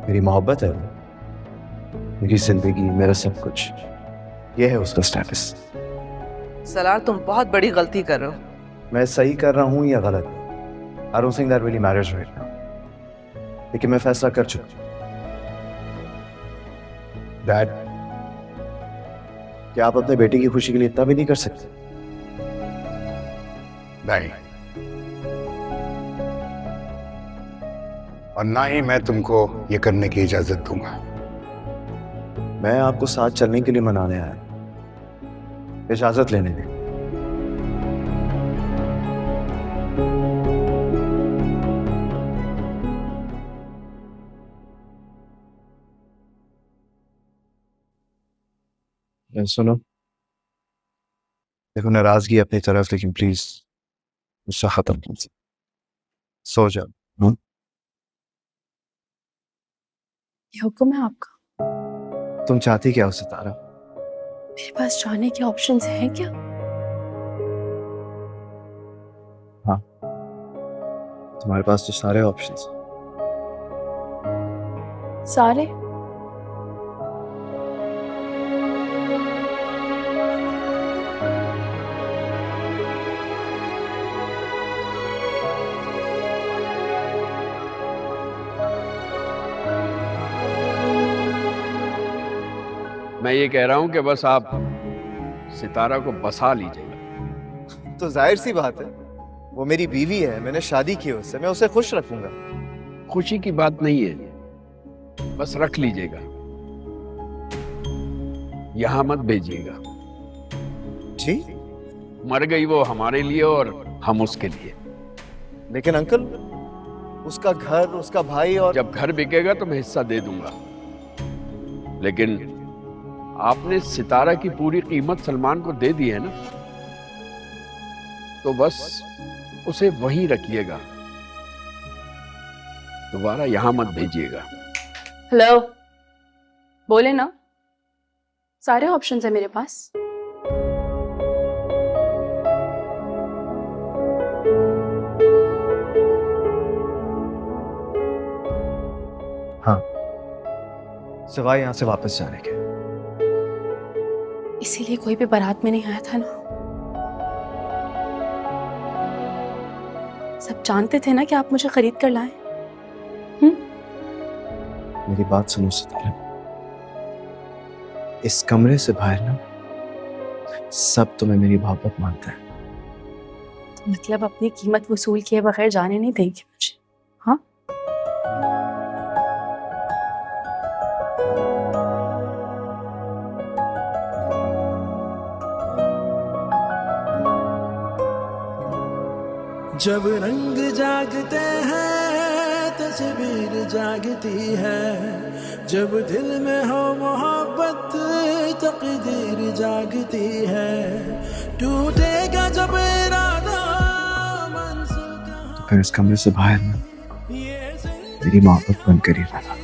मेरी मोहब्बत है, मेरी जिंदगी, मेरा सब कुछ, ये है उसका स्टेटस। सलार, तुम बहुत बड़ी गलती कर रहे हो। मैं सही कर रहा हूं या गलत? I don't think that really matters right now, लेकिन मैं फैसला कर चुका। डैड, क्या आप अपने बेटे की खुशी के लिए इतना भी नहीं कर सकते? नहीं, और ना ही मैं तुमको ये करने की इजाजत दूंगा। मैं आपको साथ चलने के लिए मनाने आया, इजाजत लेने दें। सुनो, देखो नाराजगी अपनी तरफ, लेकिन प्लीज गुस्सा खत्म कीजिए, सो जाओ। ये हुक्म है आपका? तुम चाहती क्या हो सितारा? मेरे पास जाने के ऑप्शंस हैं क्या? हाँ, तुम्हारे पास तो सारे ऑप्शंस। सारे? मैं ये कह रहा हूं कि बस आप सितारा को बसा लीजिएगा। तो जाहिर सी बात है, वो मेरी बीवी है, मैंने शादी की उससे, मैं उसे खुश रखूंगा। खुशी की बात नहीं है, बस रख लीजिएगा, यहां मत भेजिएगा। जी? मर गई वो हमारे लिए और हम उसके लिए। लेकिन अंकल, उसका घर, उसका भाई, और जब घर बिकेगा तो मैं हिस्सा दे दूंगा, लेकिन आपने सितारा की पूरी कीमत सलमान को दे दी है ना, तो बस उसे वहीं रखिएगा, दोबारा यहां मत भेजिएगा। हेलो, बोले ना, सारे ऑप्शंस है मेरे पास। हाँ, सिवाय यहां से वापस जाने के। इसीलिए कोई भी बारात में नहीं आया था ना। सब जानते थे ना कि आप मुझे खरीद कर लाए। मेरी बात सुनो सितारा, इस कमरे से बाहर ना सब तुम्हें मेरी मोहब्बत मानता है। मतलब अपनी कीमत वसूल किए बगैर जाने नहीं देंगे मुझे? हाँ, जब रंग जागते हैं तस्वीर जागती है, जब दिल में हो मोहब्बत तकदीर जागती है, टूटेगा जब इरादा मंजिल का। फिर इस कमरे से बाहर ना मेरी मोहब्बत बंद करी रहना।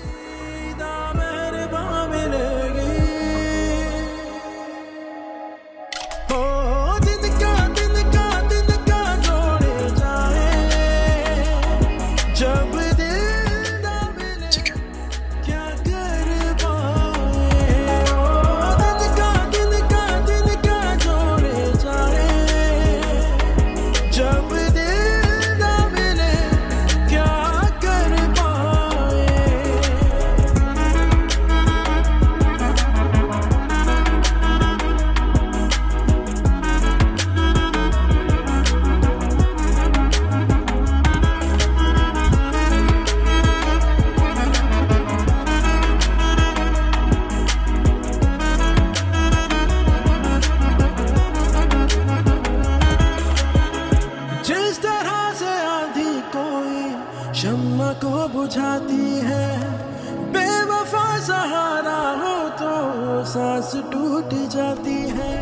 सांस टूट जाती है,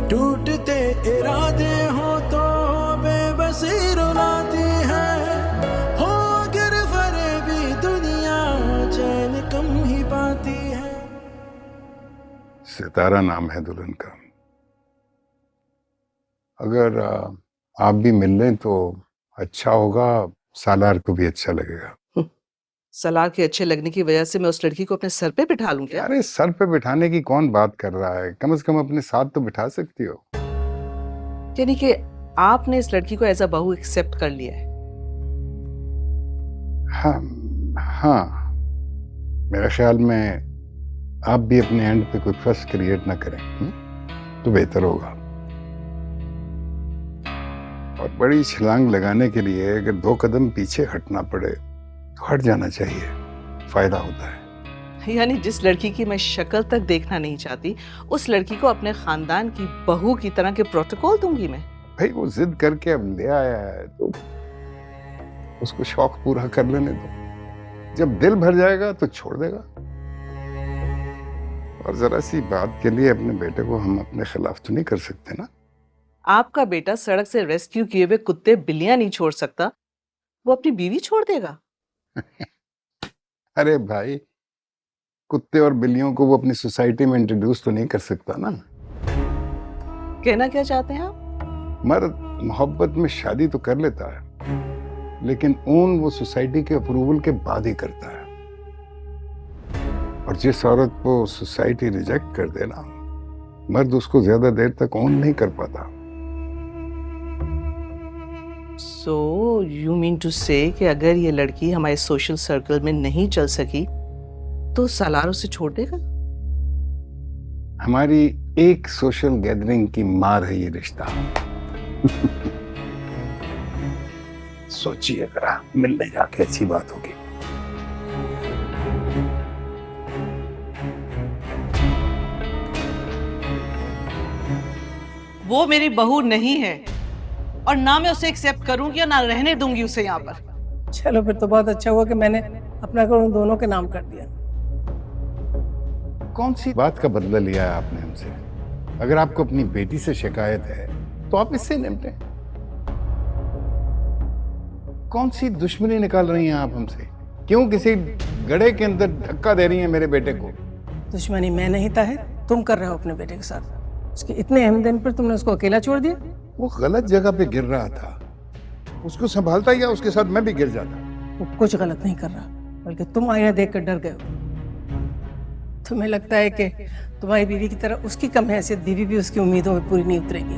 टूटते इरादे हो तो बेबसी रुलाती है, हो अगर फरेबी दुनिया चैन कम ही पाती है। सितारा नाम है दुल्हन का। अगर आप भी मिल लें तो अच्छा होगा, सालार को भी अच्छा लगेगा। सलार के अच्छे लगने की वजह से मैं उस लड़की को अपने सर पे बिठा लूं क्या? अरे सर पे बिठाने की कौन बात कर रहा है, कम से कम अपने साथ तो बिठा सकती हो। यानी कि आपने इस लड़की को एज अ बहू एक्सेप्ट कर लिया है? हाँ हाँ, मेरे ख्याल में आप भी अपने एंड पे कोई फर्स क्रिएट ना करें, तो बेहतर होगा। और बड़ी छलांग लगाने के लिए अगर 2 कदम पीछे हटना पड़े तो हट जाना चाहिए, फायदा होता है। यानी जिस लड़की की मैं शक्ल तक देखना नहीं चाहती, उस लड़की को अपने खानदान की बहू की तरह के प्रोटोकॉल दूंगी मैं? भाई वो जिद करके अब ले आया है तो उसको शौक पूरा कर लेने दो, जब दिल भर जाएगा तो छोड़ देगा। और जरा सी बात के लिए अपने बेटे को हम अपने खिलाफ तो नहीं कर सकते ना। आपका बेटा सड़क से रेस्क्यू किए हुए कुत्ते बिल्लियां नहीं छोड़ सकता, वो अपनी बीवी छोड़ देगा? अरे भाई, कुत्ते और बिल्लियों को वो अपनी सोसाइटी में इंट्रोड्यूस तो नहीं कर सकता ना। कहना क्या चाहते हैं आप? मर्द मोहब्बत में शादी तो कर लेता है, लेकिन ओन वो सोसाइटी के अप्रूवल के बाद ही करता है। और जिस औरत को सोसाइटी रिजेक्ट कर देना, मर्द उसको ज्यादा देर तक ओन नहीं कर पाता। So you mean to say कि अगर ये लड़की हमारे सोशल सर्कल में नहीं चल सकी तो सालार उसे छोड़ देगा? हमारी एक सोशल गैदरिंग की मार है ये रिश्ता। सोचिए जरा, मिलने जाके अच्छी बात होगी। वो मेरी बहू नहीं है और ना मैं उसे एक्सेप्ट करूंगी और ना रहने दूंगी उसे यहाँ पर। चलो फिर तो बहुत अच्छा हुआ कि मैंने अपना घर उन दोनों के नाम कर दिया। कौन सी बात का बदला लिया है आपने हमसे? अगर आपको अपनी बेटी से शिकायत है तो आप इससे निपटें। कौन सी दुश्मनी निकाल रही हैं आप हमसे? क्यों किसी गड्ढे के अंदर धक्का दे रही हैं मेरे बेटे को? दुश्मनी मैं नहीं ताहिर, तुम कर रहे हो अपने बेटे के साथ। उसके इतने अहम दिन पर तुमने उसको अकेला छोड़ दिया। वो गलत जगह पे गिर रहा था, उसको संभालता या उसके साथ मैं भी गिर जाता। वो कुछ गलत नहीं कर रहा, बल्कि तुम आईना देखकर डर गए हो। तुम्हें लगता है कि तुम्हारी बीवी की तरह उसकी कम हैसियत बीवी भी उसकी उम्मीदों में पूरी नहीं उतरेगी।